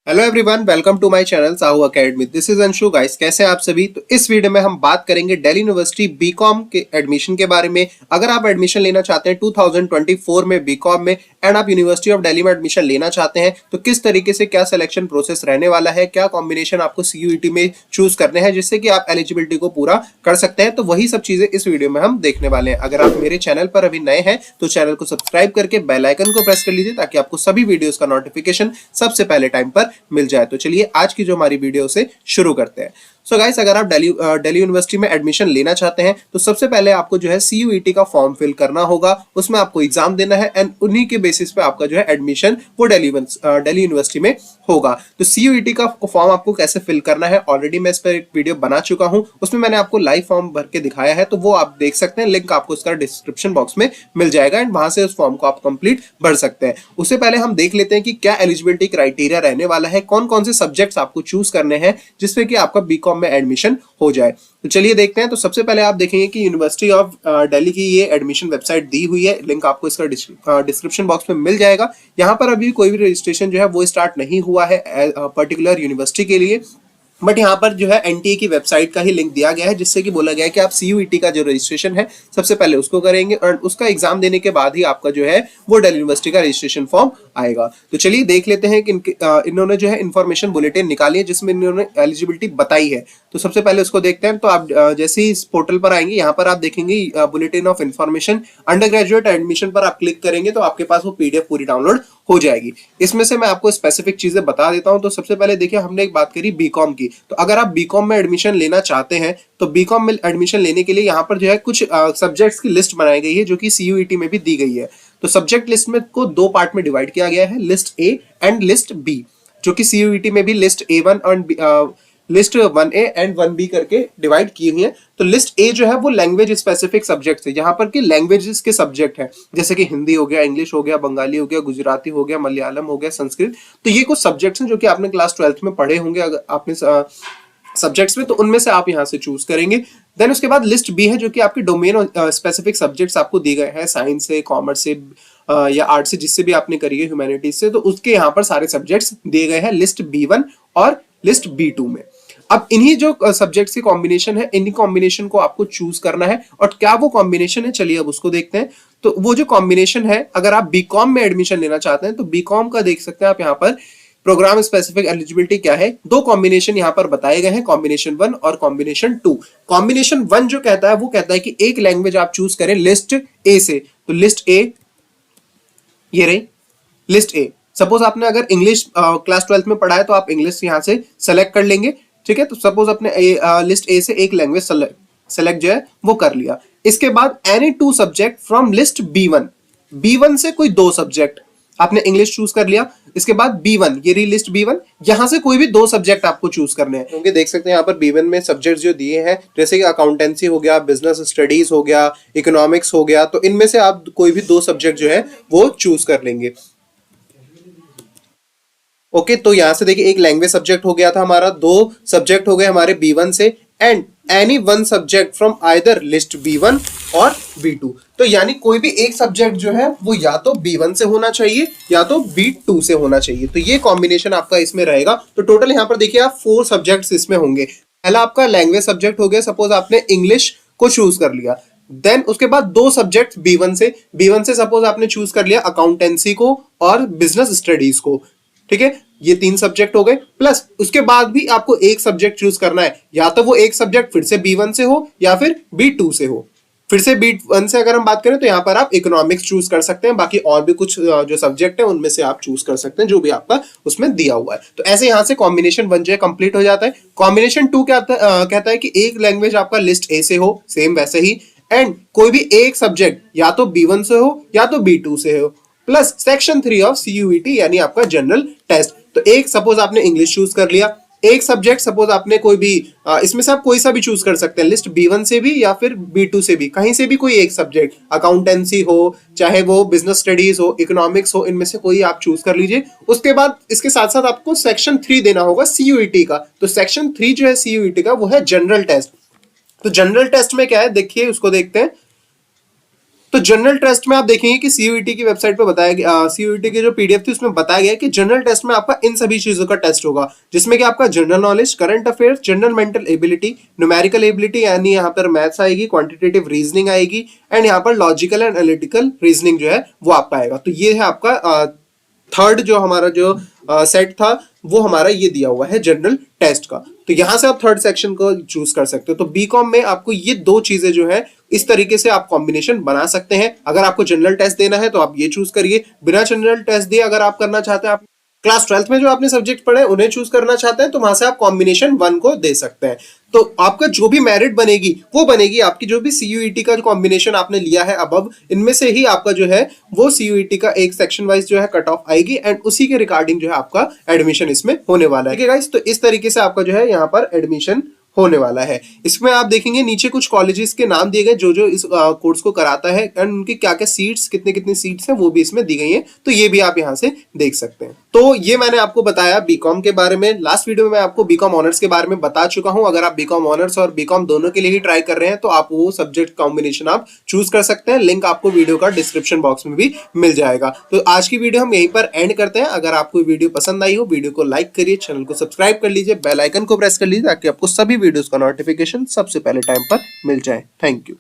Hello everyone, welcome to my channel Sahu academy. This is Anshu. Guys, कैसे हैं आप सभी? तो इस वीडियो में हम बात करेंगे दिल्ली यूनिवर्सिटी बीकॉम के एडमिशन के बारे में। अगर आप एडमिशन लेना चाहते हैं 2024 में बीकॉम में एंड आप यूनिवर्सिटी ऑफ दिल्ली में एडमिशन लेना चाहते हैं तो किस तरीके से क्या सिलेक्शन प्रोसेस रहने वाला है, क्या कॉम्बिनेशन आपको सीयूईटी में चूज करने हैं जिससे कि आप एलिजिबिलिटी को पूरा कर सकते हैं, तो वही सब चीजें इस वीडियो में हम देखने वाले हैं। अगर आप मेरे चैनल पर अभी नए हैं तो चैनल को सब्सक्राइब करके बेल आइकन को प्रेस कर लीजिए ताकि आपको सभी वीडियोस का नोटिफिकेशन सबसे पहले टाइम पर मिल जाए। तो चलिए आज की जो हमारी वीडियो से शुरू करते हैं। सो गाइस, अगर आप दिल्ली यूनिवर्सिटी में एडमिशन लेना चाहते हैं तो सबसे पहले आपको जो है सीयूईटी का फॉर्म फिल करना होगा। उसमें आपको एग्जाम देना है एंड उन्हीं के बेसिस पे आपका जो है एडमिशन वो दिल्ली यूनिवर्सिटी में होगा। तो सीयूईटी का फॉर्म आपको कैसे फिल करना है ऑलरेडी मैं इस पर एक वीडियो बना चुका हूं, उसमें मैंने आपको लाइव फॉर्म भर के दिखाया है, तो वो आप देख सकते हैं। लिंक आपको इसका डिस्क्रिप्शन बॉक्स में मिल जाएगा एंड वहां से उस फॉर्म को आप कंप्लीट भर सकते हैं। उससे पहले हम देख लेते हैं कि क्या एलिजिबिलिटी क्राइटेरिया रहने वाला है, कौन कौन से सब्जेक्ट्स आपको चूज करने हैं जिससे कि आपका बीकॉम में एडमिशन हो जाए। तो चलिए देखते हैं। तो सबसे पहले आप देखेंगे कि यूनिवर्सिटी ऑफ दिल्ली की ये एडमिशन वेबसाइट दी हुई है, लिंक आपको इसका डिस्क्रिप्शन बॉक्स में मिल जाएगा। यहाँ पर अभी कोई भी रजिस्ट्रेशन जो है वो स्टार्ट नहीं हुआ है पर्टिकुलर यूनिवर्सिटी के लिए, बट यहाँ पर जो है एनटीए की वेबसाइट का ही लिंक दिया गया है जिससे कि बोला गया है कि आप सीयूईटी का जो रजिस्ट्रेशन है सबसे पहले उसको करेंगे और उसका एग्जाम देने के बाद ही आपका जो है वो दिल्ली यूनिवर्सिटी का रजिस्ट्रेशन फॉर्म आएगा। तो चलिए देख लेते हैं कि इन्होंने जो है इन्फॉर्मेशन बुलेटिन निकाली है जिसमें इन्होंने एलिजिबिलिटी बताई है। तो सबसे पहले उसको देखते हैं। तो आप जैसे ही इस पोर्टल पर आएंगे यहाँ पर आप देखेंगे bulletin of information under graduate admission पर आप क्लिक करेंगे तो आपके पास वो पीडीएफ पूरी डाउनलोड हो जाएगी। इसमें से मैं आपको स्पेसिफिक चीजें बता देता हूं। तो सबसे पहले देखिए, हमने एक बात करी बीकॉम की। तो अगर आप बीकॉम में एडमिशन लेना चाहते हैं तो बीकॉम में एडमिशन लेने के लिए यहाँ पर जो है कुछ सब्जेक्ट्स की लिस्ट बनाई गई है जो कि सीयूईटी में भी दी गई है। तो सब्जेक्ट लिस्ट में को दो पार्ट में डिवाइड किया गया है, list A and list B, जो कि सीयूईटी में भी लिस्ट A1 और लिस्ट 1A एंड 1B करके डिवाइड की हुई है। तो लिस्ट ए जो है वो लैंग्वेज स्पेसिफिक सब्जेक्ट है, यहाँ पर के लैंग्वेजेस के सब्जेक्ट है जैसे कि हिंदी हो गया, इंग्लिश हो गया, बंगाली हो गया, गुजराती हो गया, मलयालम हो गया, संस्कृत। तो ये कुछ सब्जेक्ट्स हैं जो कि आपने क्लास 12th में पढ़े होंगे अगर आपने सब्जेक्ट्स में, तो उनमें से आप यहाँ से चूज करेंगे। देन उसके बाद लिस्ट बी है जो कि आपके डोमेन और स्पेसिफिक सब्जेक्ट्स आपको दिए गए हैं, साइंस से, कॉमर्स से या आर्ट से, जिससे भी आपने करी है, ह्यूमैनिटीज से, तो उसके यहाँ पर सारे सब्जेक्ट्स दिए गए हैं लिस्ट B1 और लिस्ट B2 में। अब इन्हीं जो सब्जेक्ट्स की कॉम्बिनेशन है, इन्हीं कॉम्बिनेशन को आपको चूज करना है। और क्या वो कॉम्बिनेशन है, चलिए अब उसको देखते हैं। तो वो जो कॉम्बिनेशन है, अगर आप बीकॉम में एडमिशन लेना चाहते हैं तो बीकॉम का देख सकते हैं आप यहाँ पर प्रोग्राम स्पेसिफिक एलिजिबिलिटी क्या है। दो कॉम्बिनेशन यहाँ पर बताए गए हैं, कॉम्बिनेशन 1 और कॉम्बिनेशन 2। कॉम्बिनेशन 1 जो कहता है वो कहता है कि एक लैंग्वेज आप चूज करें लिस्ट ए से। तो लिस्ट ए ये रही लिस्ट ए। सपोज आपने अगर इंग्लिश क्लास 12th में पढ़ा है तो आप इंग्लिश यहाँ से सेलेक्ट कर लेंगे, ठीक है। तो सपोज अपने लिस्ट ए से एक लैंग्वेज सेलेक्ट जो है वो कर लिया। इसके बाद any two subject from list B1 से कोई दो सब्जेक्ट आपने इंग्लिश चूज कर लिया। इसके बाद B1, ये रही लिस्ट B1, यहां से कोई भी दो सब्जेक्ट आपको चूज करने हैं, क्योंकि देख सकते हैं यहाँ पर B1 में सब्जेक्ट जो दिए हैं जैसे कि अकाउंटेंसी हो गया, बिजनेस स्टडीज हो गया, इकोनॉमिक्स हो गया, तो इनमें से आप कोई भी दो सब्जेक्ट जो है वो चूज कर लेंगे। ओके, तो यहां से देखिए एक लैंग्वेज सब्जेक्ट हो गया था हमारा, दो सब्जेक्ट हो गए हमारे B1 से, and any one subject from either list B1 और B2। तो यानी कोई भी एक सब्जेक्ट जो है वो या तो B1 से होना चाहिए या तो B2 से होना चाहिए। तो ये कॉम्बिनेशन आपका इसमें रहेगा। तो टोटल यहाँ पर देखिए आप 4 सब्जेक्ट्स इसमें होंगे। पहला आपका लैंग्वेज सब्जेक्ट हो गया, सपोज आपने इंग्लिश को चूज कर लिया। देन उसके बाद दो सब्जेक्ट B1 से सपोज आपने चूज कर लिया अकाउंटेंसी को और बिजनेस स्टडीज को, ठीक है। ये 3 सब्जेक्ट हो गए। प्लस उसके बाद भी आपको एक सब्जेक्ट चूज करना है, या तो वो एक सब्जेक्ट फिर से B1 से हो या फिर B2 से हो। फिर से B1 से अगर हम बात करें तो यहाँ पर आप इकोनॉमिक्स चूज कर सकते हैं, बाकी और भी कुछ जो सब्जेक्ट है उनमें से आप चूज कर सकते हैं जो भी आपका उसमें दिया हुआ है। तो ऐसे यहाँ से कॉम्बिनेशन 1 जो है कंप्लीट हो जाता है। कॉम्बिनेशन 2 क्या कहता है कि एक लैंग्वेज आपका लिस्ट ए से हो, सेम वैसे ही, एंड कोई भी एक सब्जेक्ट या तो B1 से हो या तो B2 से हो, प्लस सेक्शन 3 ऑफ सीयूईटी यानी आपका जनरल टेस्ट। तो एक सपोज आपने इंग्लिश चूज कर लिया, एक सब्जेक्ट सपोज आपने कोई भी इसमें से आप कोई सा भी चूज कर सकते हैं, लिस्ट B1 से भी या फिर B2 से भी, कहीं से भी कोई एक सब्जेक्ट, अकाउंटेंसी हो चाहे वो बिजनेस स्टडीज हो, इकोनॉमिक्स हो, इनमें से कोई आप चूज कर लीजिए। उसके बाद इसके साथ साथ आपको सेक्शन 3 देना होगा सीयूईटी का। तो सेक्शन 3 जो है सीयूईटी का वो है जनरल टेस्ट। तो जनरल टेस्ट में क्या है देखिए, उसको देखते हैं। तो जनरल टेस्ट में आप देखेंगे कि सीयूईटी की वेबसाइट पे बताया गया, सीयूईटी की जो पीडीएफ थी उसमें बताया गया कि जनरल टेस्ट में आपका इन सभी चीजों का टेस्ट होगा, जिसमें कि आपका general knowledge, current affairs, general mental ability, numerical ability यानी यहाँ पर मैथ्स आएगी, क्वांटिटेटिव रीजनिंग आएगी, एंड यहाँ पर लॉजिकल एंड एनालिटिकल रीजनिंग जो है वो आपका आएगा। तो ये है आपका थर्ड जो हमारा जो सेट था वो हमारा ये दिया हुआ है जनरल टेस्ट का। तो यहां से आप थर्ड सेक्शन को चूज कर सकते हो। तो बीकॉम में आपको ये दो चीजें जो है इस तरीके से आप कॉम्बिनेशन बना सकते हैं। अगर आपको जनरल टेस्ट देना है तो आप ये चूज करिए, बिना जनरल टेस्ट दिए अगर आप करना चाहते हैं, आप क्लास 12th में जो आपने सब्जेक्ट पढ़े उन्हें चूज करना चाहते हैं, तो वहां से आप कॉम्बिनेशन 1 को दे सकते हैं। तो आपका जो भी मेरिट बनेगी वो बनेगी आपकी जो भी सीयूईटी का जो कॉम्बिनेशन आपने लिया है अबव, इनमें से ही आपका जो है वो सीयूईटी का एक सेक्शन वाइज जो है कट ऑफ आएगी, एंड उसी के रिगार्डिंग जो है आपका एडमिशन इसमें होने वाला है। ठीक है गाइस, तो इस तरीके से आपका जो है यहाँ पर एडमिशन होने वाला है। इसमें आप देखेंगे नीचे कुछ कॉलेजेस के नाम दिए गए जो जो इस कोर्स को कराता है, एंड उनकी क्या क्या सीट्स, कितने कितने सीट्स हैं वो भी इसमें दी गई हैं। तो ये भी आप यहाँ से देख सकते हैं। तो ये मैंने आपको बताया बीकॉम के बारे में। लास्ट वीडियो में मैं आपको बीकॉम ऑनर्स के बारे में बता चुका हूं। अगर आप बीकॉम ऑनर्स और बीकॉम दोनों के लिए ही ट्राई कर रहे हैं तो आप वो सब्जेक्ट कॉम्बिनेशन आप चूज कर सकते हैं। लिंक आपको वीडियो का डिस्क्रिप्शन बॉक्स में भी मिल जाएगा। तो आज की वीडियो हम यहीं पर एंड करते हैं। अगर आपको वीडियो पसंद आई हो, वीडियो को लाइक करिए, चैनल को सब्सक्राइब कर लीजिए, बेल आइकन को प्रेस कर लीजिए ताकि आपको सभी वीडियोस का नोटिफिकेशन सबसे पहले टाइम पर मिल जाए। Thank you.